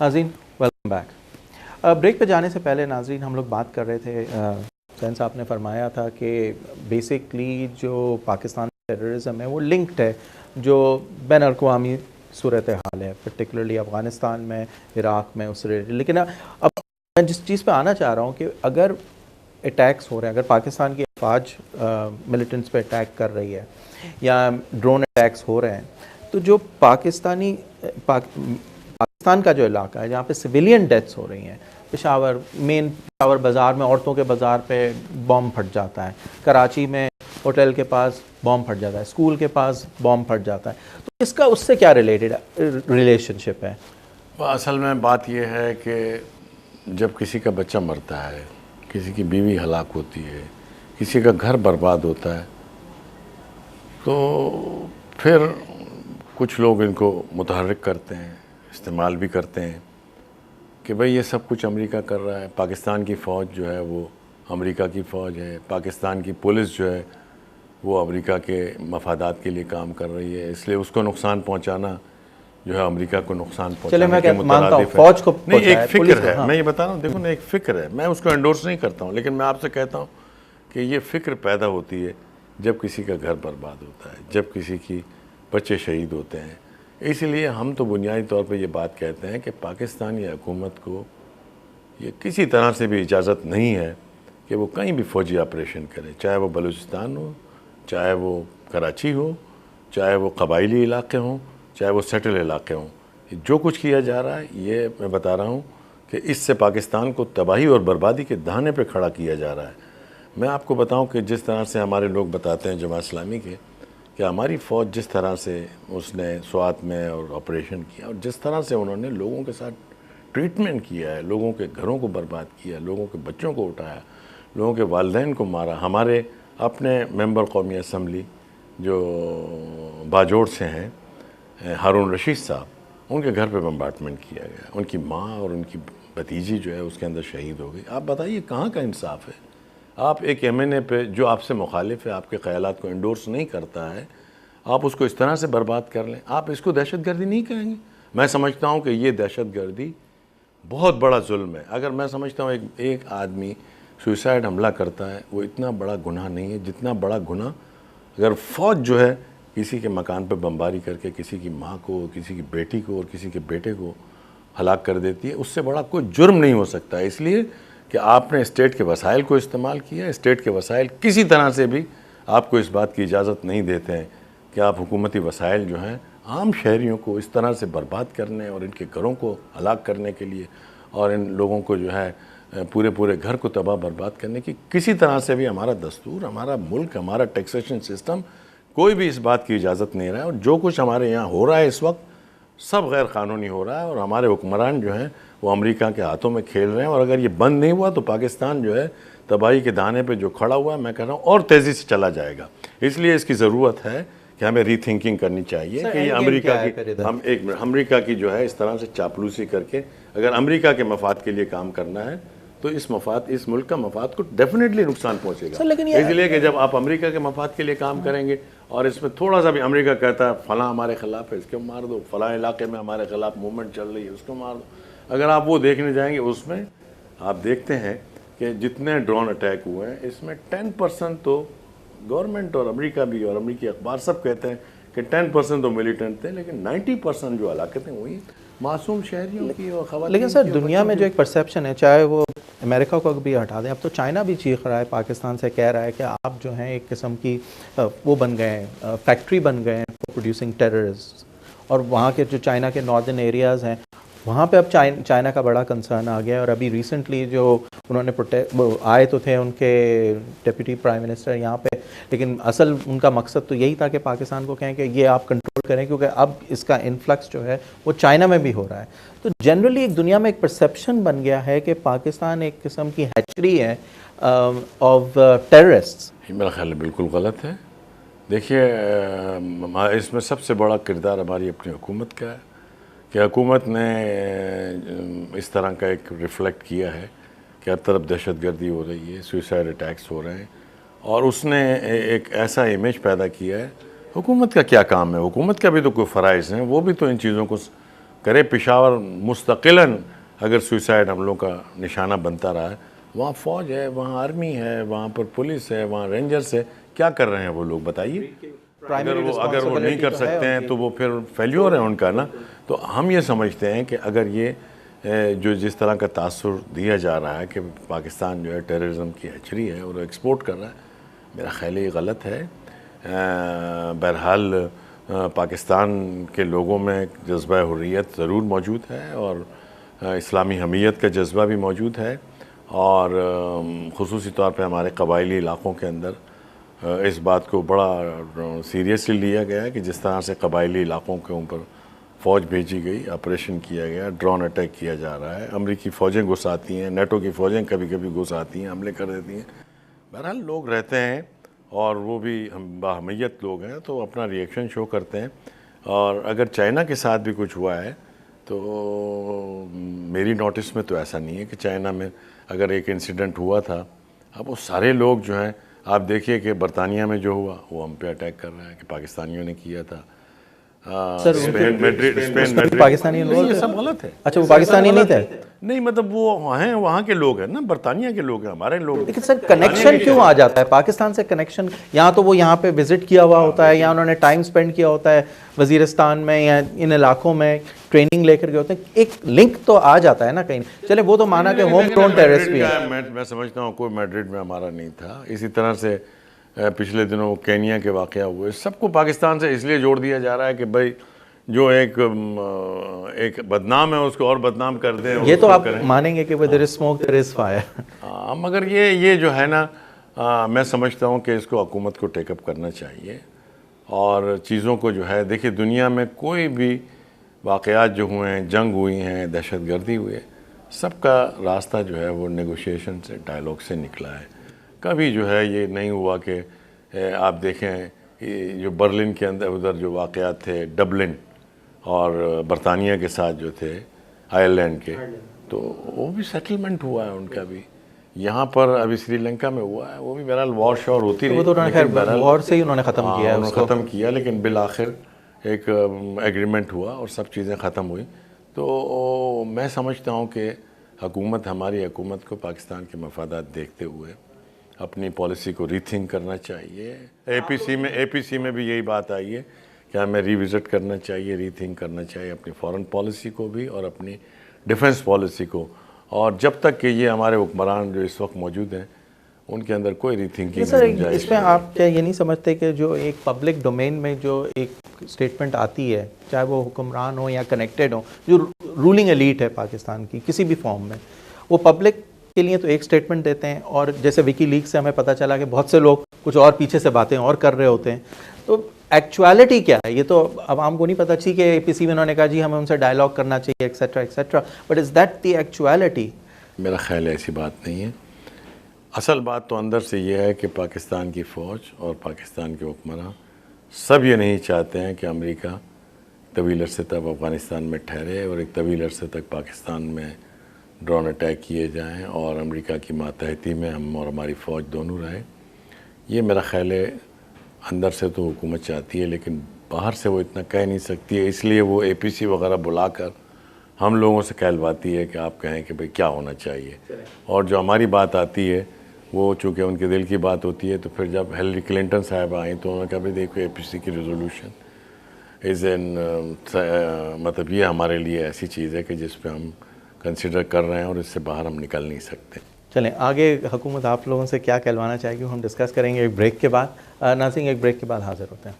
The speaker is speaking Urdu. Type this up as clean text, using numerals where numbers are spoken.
ناظرین ویلکم بیک. بریک پہ جانے سے پہلے ناظرین ہم لوگ بات کر رہے تھے. حسین صاحب نے فرمایا تھا کہ بیسکلی جو پاکستان ٹیررزم ہے وہ لنکڈ ہے جو بین الاقوامی صورتحال ہے، پرٹیکولرلی افغانستان میں، عراق میں، اس ریلیٹڈ. لیکن اب میں جس چیز پہ آنا چاہ رہا ہوں کہ اگر اٹیکس ہو رہے ہیں، اگر پاکستان کی افواج ملیٹنٹس پہ اٹیک کر رہی ہے یا ڈرون اٹیکس ہو رہے ہیں، تو جو پاکستان کا جو علاقہ ہے جہاں پہ سویلین ڈیتھس ہو رہی ہیں، پشاور بازار میں عورتوں کے بازار پہ بم پھٹ جاتا ہے، کراچی میں ہوٹل کے پاس بم پھٹ جاتا ہے، اسکول کے پاس بم پھٹ جاتا ہے، تو اس کا اس سے کیا ریلیشن شپ ہے؟ اصل میں بات یہ ہے کہ جب کسی کا بچہ مرتا ہے، کسی کی بیوی ہلاک ہوتی ہے، کسی کا گھر برباد ہوتا ہے، تو پھر کچھ لوگ ان کو متحرک کرتے ہیں، استعمال بھی کرتے ہیں کہ بھئی یہ سب کچھ امریکہ کر رہا ہے، پاکستان کی فوج جو ہے وہ امریکہ کی فوج ہے، پاکستان کی پولیس جو ہے وہ امریکہ کے مفادات کے لیے کام کر رہی ہے، اس لیے اس کو نقصان پہنچانا جو ہے امریکہ کو نقصان پہنچانے کے مترادف ہے. فوج کو نہیں، ایک فکر ہے، میں یہ بتا رہا ہوں، دیکھو نا، ایک فکر ہے، میں اس کو انڈورس نہیں کرتا ہوں، لیکن میں آپ سے کہتا ہوں کہ یہ فکر پیدا ہوتی ہے جب کسی کا گھر برباد ہوتا ہے، جب کسی کی بچے شہید ہوتے ہیں. اس لیے ہم تو بنیادی طور پہ یہ بات کہتے ہیں کہ پاکستانی حکومت کو یہ کسی طرح سے بھی اجازت نہیں ہے کہ وہ کہیں بھی فوجی آپریشن کرے، چاہے وہ بلوچستان ہو، چاہے وہ کراچی ہو، چاہے وہ قبائلی علاقے ہوں، چاہے وہ سیٹل علاقے ہوں. جو کچھ کیا جا رہا ہے یہ میں بتا رہا ہوں کہ اس سے پاکستان کو تباہی اور بربادی کے دہانے پہ کھڑا کیا جا رہا ہے. میں آپ کو بتاؤں کہ جس طرح سے ہمارے لوگ بتاتے ہیں جماعت اسلامی کے کہ ہماری فوج جس طرح سے اس نے سوات میں اور آپریشن کیا اور جس طرح سے انہوں نے لوگوں کے ساتھ ٹریٹمنٹ کیا ہے، لوگوں کے گھروں کو برباد کیا، لوگوں کے بچوں کو اٹھایا، لوگوں کے والدین کو مارا. ہمارے اپنے ممبر قومی اسمبلی جو باجوڑ سے ہیں، ہارون رشید صاحب، ان کے گھر پہ بمبارٹمنٹ کیا گیا، ان کی ماں اور ان کی بھتیجی جو ہے اس کے اندر شہید ہو گئی. آپ بتائیے کہاں کا انصاف ہے؟ آپ ایک ایم این اے پہ جو آپ سے مخالف ہے، آپ کے خیالات کو انڈورس نہیں کرتا ہے، آپ اس کو اس طرح سے برباد کر لیں. آپ اس کو دہشت گردی نہیں کہیں گے؟ میں سمجھتا ہوں کہ یہ دہشت گردی بہت بڑا ظلم ہے. اگر میں سمجھتا ہوں ایک آدمی سوئسائڈ حملہ کرتا ہے، وہ اتنا بڑا گناہ نہیں ہے جتنا بڑا گناہ اگر فوج جو ہے کسی کے مکان پہ بمباری کر کے کسی کی ماں کو، کسی کی بیٹی کو اور کسی کے بیٹے کو ہلاک کر دیتی ہے. اس سے بڑا کوئی جرم نہیں ہو سکتا. اس لیے کہ آپ نے اسٹیٹ کے وسائل کو استعمال کیا. اسٹیٹ کے وسائل کسی طرح سے بھی آپ کو اس بات کی اجازت نہیں دیتے ہیں کہ آپ حکومتی وسائل جو ہیں عام شہریوں کو اس طرح سے برباد کرنے اور ان کے گھروں کو ہلاک کرنے کے لیے اور ان لوگوں کو جو ہے پورے گھر کو تباہ برباد کرنے کی کسی طرح سے بھی ہمارا دستور، ہمارا ملک، ہمارا ٹیکسیشن سسٹم کوئی بھی اس بات کی اجازت نہیں رہا ہے. اور جو کچھ ہمارے یہاں ہو رہا ہے اس وقت سب غیر قانونی ہو رہا ہے اور ہمارے حکمران جو ہیں وہ امریکہ کے ہاتھوں میں کھیل رہے ہیں. اور اگر یہ بند نہیں ہوا تو پاکستان جو ہے تباہی کے دہانے پہ جو کھڑا ہوا ہے، میں کہہ رہا ہوں اور تیزی سے چلا جائے گا. اس لیے اس کی ضرورت ہے کہ ہمیں ری تھنکنگ کرنی چاہیے کہ یہ امریکہ کی جو ہے اس طرح سے چاپلوسی کر کے اگر امریکہ کے مفاد کے لیے کام کرنا ہے تو اس ملک کا مفاد کو ڈیفینیٹلی نقصان پہنچے گا. اس لیے کہ جب آپ امریکہ کے مفاد کے لیے کام کریں گے اور اس میں تھوڑا سا بھی امریکہ کہتا ہے فلاں ہمارے خلاف ہے، اس کو مار دو، فلاں علاقے میں ہمارے خلاف موومنٹ چل رہی ہے، اس کو مار دو، اگر آپ وہ دیکھنے جائیں گے اس میں آپ دیکھتے ہیں کہ جتنے ڈرون اٹیک ہوئے ہیں اس میں 10% تو گورنمنٹ اور امریکہ بھی اور امریکی اخبار سب کہتے ہیں کہ 10% تو ملیٹنٹ تھے، لیکن 90% جو ہلاکتیں ہوئی معصوم شہریوں کی اور خواتین. لیکن سر دنیا میں جو ایک پرسیپشن ہے، چاہے وہ امریکہ کو بھی ہٹا دیں، اب تو چائنا بھی چیخ رہا ہے پاکستان سے، کہہ رہا ہے کہ آپ جو ہیں ایک قسم کی وہ بن گئے ہیں، فیکٹری بن گئے ہیں فار پروڈیوسنگ ٹیررسٹ. اور وہاں کے جو چائنا کے ناردرن ایریاز ہیں وہاں پہ اب چائنا کا بڑا کنسرن آ گیا. اور ابھی ریسنٹلی جو انہوں نے آئے تو تھے ان کے ڈپٹی پرائم منسٹر یہاں پہ، لیکن اصل ان کا مقصد تو یہی تھا کہ پاکستان کو کہیں کہ یہ آپ کنٹرول کریں، کیونکہ اب اس کا انفلکس جو ہے وہ چائنا میں بھی ہو رہا ہے. تو جنرلی ایک دنیا میں ایک پرسیپشن بن گیا ہے کہ پاکستان ایک قسم کی ہیچری ہے آف ٹیررسٹ. میرا خیال ہے بالکل غلط ہے. دیکھیے اس میں سب سے بڑا کردار ہماری اپنی حکومت کا ہے کہ حکومت نے اس طرح کا ایک ریفلیکٹ کیا ہے کہ ہر طرف دہشت گردی ہو رہی ہے، سوئسائڈ اٹیکس ہو رہے ہیں، اور اس نے ایک ایسا امیج پیدا کیا ہے. حکومت کا کیا کام ہے؟ حکومت کا بھی تو کوئی فرائض ہیں، وہ بھی تو ان چیزوں کو کرے پشاور مستقلاً اگر سوئسائڈ حملوں کا نشانہ بنتا رہا ہے، وہاں فوج ہے، وہاں آرمی ہے، وہاں پر پولیس ہے، وہاں رینجرز ہے، کیا کر رہے ہیں وہ لوگ بتائیے؟ اگر وہ نہیں کر سکتے ہیں تو وہ پھر فیلیور ہے ان کا نا. تو ہم یہ سمجھتے ہیں کہ اگر یہ جو جس طرح کا تاثر دیا جا رہا ہے کہ پاکستان جو ہے ٹیررزم کی ہچری ہے اور ایکسپورٹ کر رہا ہے، میرا خیال یہ غلط ہے. بہرحال پاکستان کے لوگوں میں جذبہ حریت ضرور موجود ہے اور اسلامی حمیت کا جذبہ بھی موجود ہے، اور خصوصی طور پہ ہمارے قبائلی علاقوں کے اندر اس بات کو بڑا سیریسلی لیا گیا ہے کہ جس طرح سے قبائلی علاقوں کے اوپر فوج بھیجی گئی، آپریشن کیا گیا، ڈرون اٹیک کیا جا رہا ہے، امریکی فوجیں گھس آتی ہیں، نیٹو کی فوجیں کبھی کبھی گھس آتی ہیں، حملے کر دیتی ہیں. بہرحال لوگ رہتے ہیں اور وہ بھی باہمیت لوگ ہیں تو اپنا ری ایکشن شو کرتے ہیں. اور اگر چائنا کے ساتھ بھی کچھ ہوا ہے تو میری نوٹس میں تو ایسا نہیں ہے کہ چائنا میں اگر ایک انسیڈنٹ ہوا تھا. اب وہ سارے لوگ جو ہیں، آپ دیکھیے کہ برطانیہ میں جو ہوا وہ ہم پہ اٹیک کر رہا ہے کہ پاکستانیوں نے کیا تھا. پاکستانی یہ سب غلط ہے. اچھا وہ پاکستانی نہیں تھے؟ نہیں مطلب وہ ہیں وہاں کے لوگ ہیں نا، برطانیہ کے لوگ ہیں، ہمارے لوگ. لیکن سر کنیکشن کیوں آ جاتا ہے پاکستان سے؟ کنیکشن یہاں تو وہ یہاں پہ وزٹ کیا ہوا ہوتا ہے یا انہوں نے ٹائم سپینڈ کیا ہوتا ہے وزیرستان میں یا ان علاقوں میں ٹریننگ لے کر کے ہوتے ہیں، ایک لنک تو آ جاتا ہے نا کہیں. چلے وہ تو مانا کہ ہوم گراؤنڈ ٹیررسٹ بھی ہے. میں سمجھتا ہوں کوئی میڈرڈ میں ہمارا نہیں تھا. اسی طرح سے پچھلے دنوں کینیا کے واقعہ ہوئے، سب کو پاکستان سے اس لیے جوڑ دیا جا رہا ہے کہ بھائی جو ایک بدنام ہے اس کو اور بدنام کر دیں. یہ تو آپ مانیں گے کہ there is smoke there is fire. مگر یہ جو ہے نا، میں سمجھتا ہوں کہ اس کو حکومت کو ٹیک اپ کرنا چاہیے اور چیزوں کو جو ہے دیکھیے دنیا میں کوئی بھی واقعات جو ہوئے ہیں، جنگ ہوئی ہیں، دہشت گردی ہوئی ہے، سب کا راستہ جو ہے وہ نیگوشیشن سے، ڈائلاگ سے نکلا ہے. کبھی جو ہے یہ نہیں ہوا کہ آپ دیکھیں جو برلن کے اندر ادھر جو واقعات تھے، ڈبلن اور برطانیہ کے ساتھ جو تھے آئرلینڈ کے، تو وہ بھی سیٹلمنٹ ہوا ہے ان کا بھی. یہاں پر ابھی سری لنکا میں ہوا ہے، وہ بھی بہرحال وار شور ہوتی رہی، وہ تو انہوں نے خیر وار سے ہی انہوں نے ختم کیا ہے، ختم کیا، لیکن بالآخر ایک ایگریمنٹ ہوا اور سب چیزیں ختم ہوئی. تو میں سمجھتا ہوں کہ حکومت، ہماری حکومت کو پاکستان کے مفادات دیکھتے ہوئے اپنی پالیسی کو ری تھنک کرنا چاہیے. اے پی سی میں بھی یہی بات آئی ہے کہ ہمیں ری وزٹ کرنا چاہیے، ری تھنک کرنا چاہیے اپنی فارن پالیسی کو بھی اور اپنی ڈیفنس پالیسی کو. اور جب تک کہ یہ ہمارے حکمران جو اس وقت موجود ہیں ان کے اندر کوئی ری تھنکنگ نہیں جائے. اس میں آپ کیا یہ نہیں سمجھتے کہ جو ایک پبلک ڈومین میں جو ایک اسٹیٹمنٹ آتی ہے، چاہے وہ حکمران ہو یا کنیکٹڈ ہو، جو رولنگ ایلیٹ ہے پاکستان کی کسی بھی فارم میں، وہ پبلک کے لیے تو ایک اسٹیٹمنٹ دیتے ہیں، اور جیسے وکی لیک سے ہمیں پتہ چلا کہ بہت سے لوگ کچھ اور پیچھے سے باتیں اور کر رہے ہوتے ہیں. تو ایکچویلٹی کیا ہے یہ تو عوام کو نہیں پتہ. ٹھیک ہے اے پی سی میں انہوں نے کہا جی ہمیں ان سے ڈائلاگ کرنا چاہیے etcetera etcetera, but is that the actuality? میرا خیال ہے ایسی بات نہیں ہے. اصل بات تو اندر سے یہ ہے کہ پاکستان کی فوج اور پاکستان کے حکمراں سب یہ نہیں چاہتے ہیں کہ امریکہ طویل عرصے تک افغانستان میں ٹھہرے اور ایک طویل عرصے تک پاکستان میں ڈرون اٹیک کیے جائیں اور امریکہ کی ماتحتی میں ہم اور ہماری فوج دونوں رہیں. یہ میرا خیال ہے اندر سے تو حکومت چاہتی ہے لیکن باہر سے وہ اتنا کہہ نہیں سکتی ہے، اس لیے وہ اے پی سی وغیرہ بلا کر ہم لوگوں سے کہلواتی ہے کہ آپ کہیں کہ بھئی کیا ہونا چاہیے. اور جو ہماری بات آتی ہے وہ چونکہ ان کے دل کی بات ہوتی ہے، تو پھر جب ہیلری کلنٹن صاحبہ آئیں تو انہوں نے کہا بھئی دیکھو اے پی سی کی ریزولوشن مطلب یہ ہمارے لیے ایسی چیز ہے کہ جس پہ ہم کنسیڈر کر رہے ہیں اور اس سے باہر ہم نکل نہیں سکتے. چلیں آگے حکومت آپ لوگوں سے کیا کہلوانا چاہے گی ہم ڈسکس کریں گے ایک بریک کے بعد. ناظرین ایک بریک کے بعد حاضر ہوتے ہیں.